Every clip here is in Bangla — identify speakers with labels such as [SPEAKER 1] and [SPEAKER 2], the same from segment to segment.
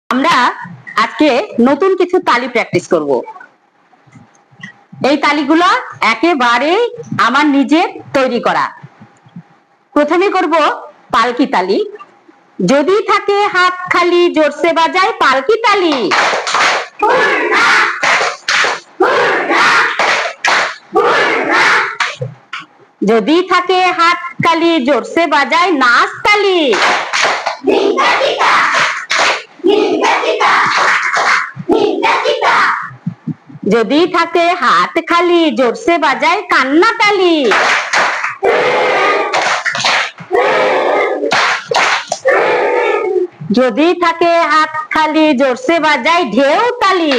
[SPEAKER 1] আমরা আজকে নতুন কিছু তালি প্র্যাকটিস করব। এই তালিগুলো একেবারে আমার নিজের তৈরি করা। প্রথমে করব পালকি তালি। যদি থাকে হাত খালি জোরসে বাজায় পালকি তালি। যদি থাকে হাত খালি জোরসে বাজায় নাচ তালি। যদি থাকে হাত খালি জোরসে বাজায় কান্না তালি। যদি থাকে হাত খালি জোরসে বাজায় ঢেউ তালি।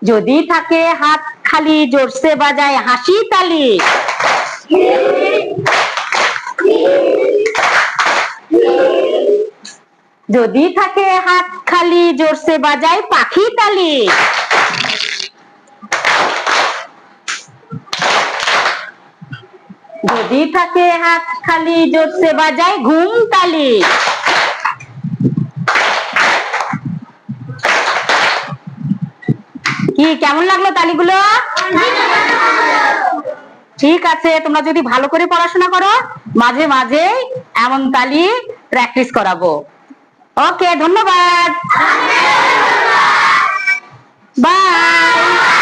[SPEAKER 1] যদি থাকে হাত খালি জোরসে বাজায় হাসি তালি। যদি থাকে হাত খালি জোরসে বাজায় পাখি তালি। যদি থাকে হাত খালি জোরসে বাজায় ঘুম তালি। কি কেমন লাগলো তালিগুলো? ঠিক আছে, তোমরা যদি ভালো করে পড়াশোনা করো মাঝে মাঝে এমন তালি প্র্যাকটিস করাবো। ওকে, ধন্যবাদ। বাই।